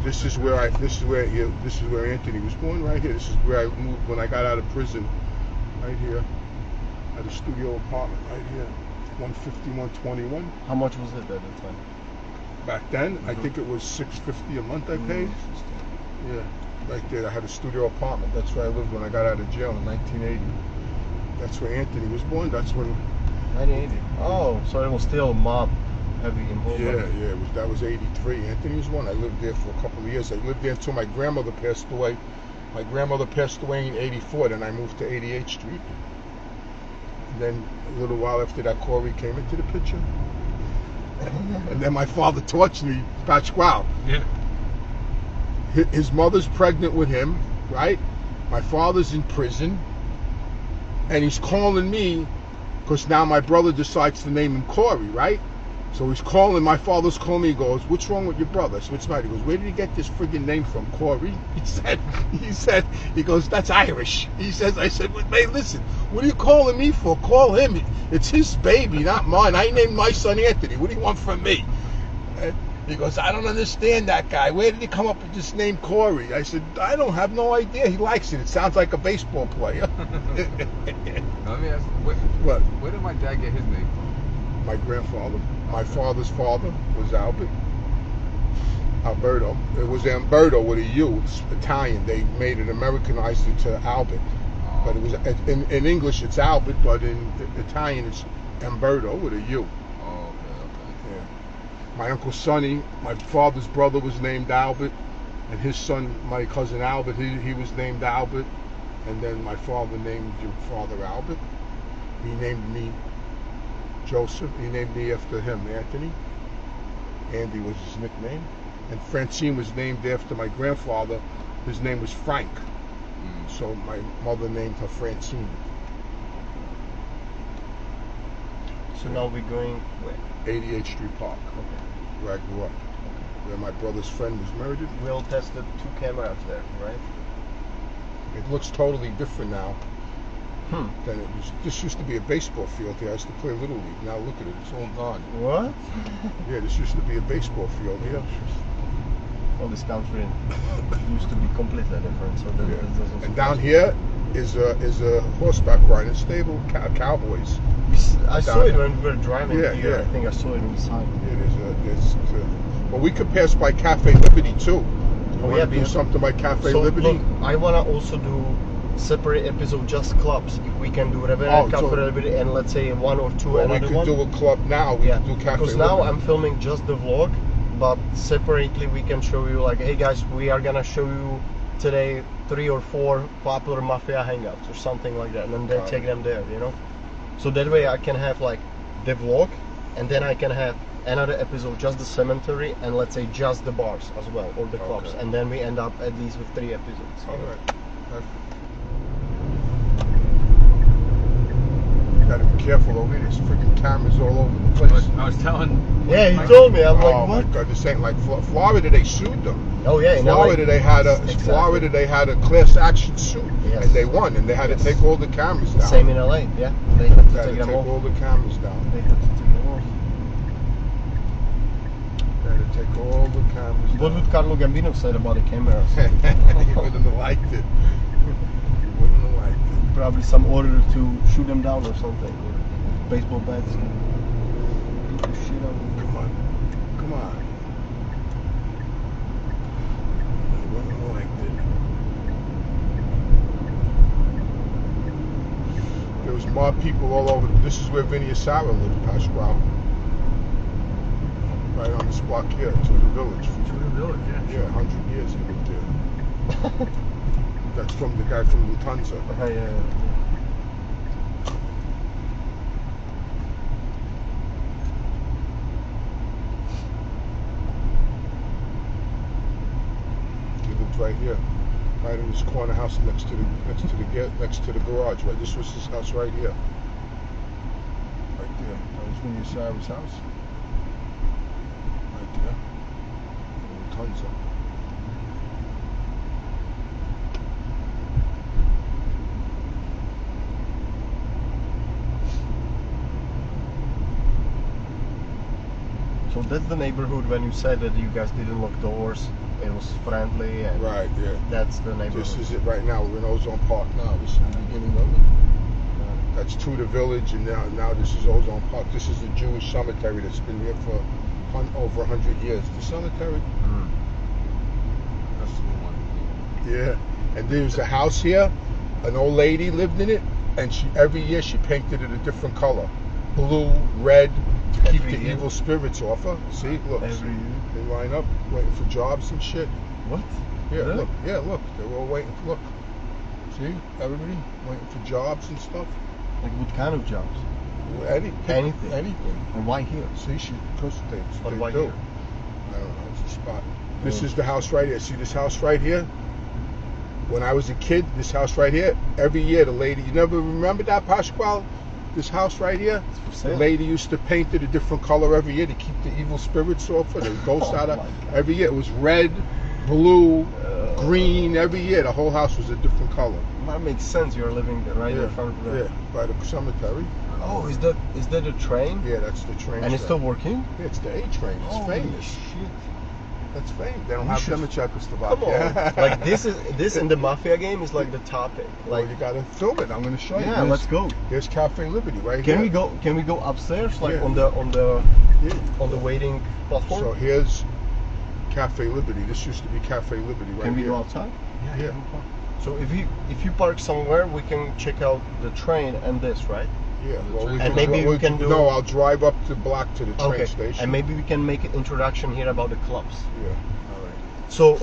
This is where Anthony was born, right here. This is where I moved when I got out of prison, right here. I had a studio apartment right here, 150, 121. How much was it at the time? Back then, I think it was $650 a month I paid. Yeah, right there. I had a studio apartment. That's where I lived when I got out of jail in 1980. That's where Anthony was born. That's when. 1980. Oh, so it was still mob heavy involvement. Yeah. That was 83. Anthony was one. I lived there for a couple of years. I lived there until my grandmother passed away. My grandmother passed away in 84. Then I moved to 88th Street. And then a little while after that, Corey came into the picture. And then my father tortured me, Pasquale. Yeah. His mother's pregnant with him, right? My father's in prison. And he's calling me because now my brother decides to name him Corey, right? So he's calling, my father's calling me, he goes, what's wrong with your brother? I said, what's the matter? He goes, where did he get this friggin' name from, Corey? He goes, that's Irish. I said, well, hey, listen, what are you calling me for? Call him. It's his baby, not mine. I named my son Anthony. What do you want from me? And he goes, I don't understand that guy. Where did he come up with this name Corey? I said, I don't have no idea. He likes it. It sounds like a baseball player. Let me ask, where did my dad get his name from? My grandfather. My father's father was Alberto. It was Umberto with a U. It's Italian. They made it, Americanized it to Albert. But it was in English it's Albert, but in Italian it's Umberto with a U. Oh, okay. Yeah. My Uncle Sonny, my father's brother, was named Albert, and his son, my cousin Albert, he was named Albert, and then my father named your father Albert. He named me Joseph. He named me after him, Anthony. Andy was his nickname. And Francine was named after my grandfather. His name was Frank. So my mother named her Francine. So now we're going where? 88th Street Park, where I grew up. Where my brother's friend was murdered. We'll test the 2 cameras there, right? It looks totally different now than it was. This used to be a baseball field here. I used to play Little League. Now look at it, it's all gone. What? Yeah, this used to be a baseball field here. Well, this country used to be completely different. So this doesn't. And down here is a horseback riding stable, cowboys. I saw it when we were driving here. Yeah. I think I saw it on the side. Yeah, well, we could pass by Cafe Liberty too. Do something by Cafe Liberty. Look, I wanna also do separate episode just clubs. If we can do Cafe Liberty and let's say 1 or 2 well, another we could do a club now. We could do Cafe because Liberty. now I'm filming just the vlog, but separately we can show you like, hey guys, we are gonna show you today 3 or 4 popular Mafia hangouts or something like that, and then take them there, you know. So that way I can have like the vlog, and then I can have another episode just the cemetery, and let's say just the bars as well, or the clubs, and then we end up at least with 3 episodes. All right. You gotta be careful over here. There's freaking cameras all over the place. I was telling. Yeah, he told me. I'm like, what? Oh my God! This ain't like Florida. They sued them. Oh yeah, in Florida they had a class action suit, and they won, and they had to take all the cameras down. Same in LA, yeah. They had to take them off. all the cameras down. They had to take them off. They had to take all the cameras down. What would Carlo Gambino say about the cameras? He wouldn't have liked it. He wouldn't have liked it. Probably some order to shoot them down or something. Or baseball bats. Come on. He wouldn't have liked it. There was mob people all over. This is where Vinny Asara lived, Pasquale. Right on this block here, to the village. Yeah, 100 years he lived there. That's from the guy from Lufthansa. Yeah. He lived right here, right in this corner house next to the garage. Right, this was his house right here. Right there. That was Vinny Asara's house. Right there. Lufthansa. So that's the neighborhood when you said that you guys didn't lock doors. It was friendly. And Right, yeah. That's the neighborhood. This is it right now. We're in Ozone Park now. This is the beginning of it. That's Tudor Village, and now this is Ozone Park. This is the Jewish cemetery that's been here for over 100 years. The cemetery. That's the one. Yeah. And there's a house here. An old lady lived in it, and every year she painted it a different color. Blue, red, to keep Every the year? evil spirits off her. See, look. Every year. They line up, waiting for jobs and shit. What? Yeah, Really? look. Yeah, look. They're all waiting. Look. See, everybody waiting for jobs and stuff. Like what kind of jobs? Anything. And why here? See, because they why do. here? I don't know. It's a spot. This is the house right here. See this house right here? When I was a kid, this house right here, every year the lady, you never remember that, Pasquale? This house right here? For The sale. lady used to paint it a different color every year to keep the evil spirits off her, the ghosts out of my God. every year. It was red, blue, green, every year. The whole house was a different color. That makes sense. You're living right in front of the. Yeah, by the cemetery. Oh, is that a train? Yeah, that's the train. And it's still working? Yeah, it's the A train. It's Holy famous. shit. That's famous. They don't We have should- them in Czechoslovakia. Come on. Like this in the Mafia game is like the topic. Well, Like you gotta film it. I'm gonna show you. yeah, let's go. Here's Cafe Liberty right Can here. we go? Can we go upstairs? Like Yeah. on the Yeah. waiting platform? So here's Cafe Liberty. This used to be Cafe Liberty right Can we here. go outside? Yeah. So if you park somewhere, we can check out the train and this, right? Yeah. Well, And maybe we can do- No, I'll drive up the block to the train Okay. station. And maybe we can make an introduction here about the clubs. Yeah. So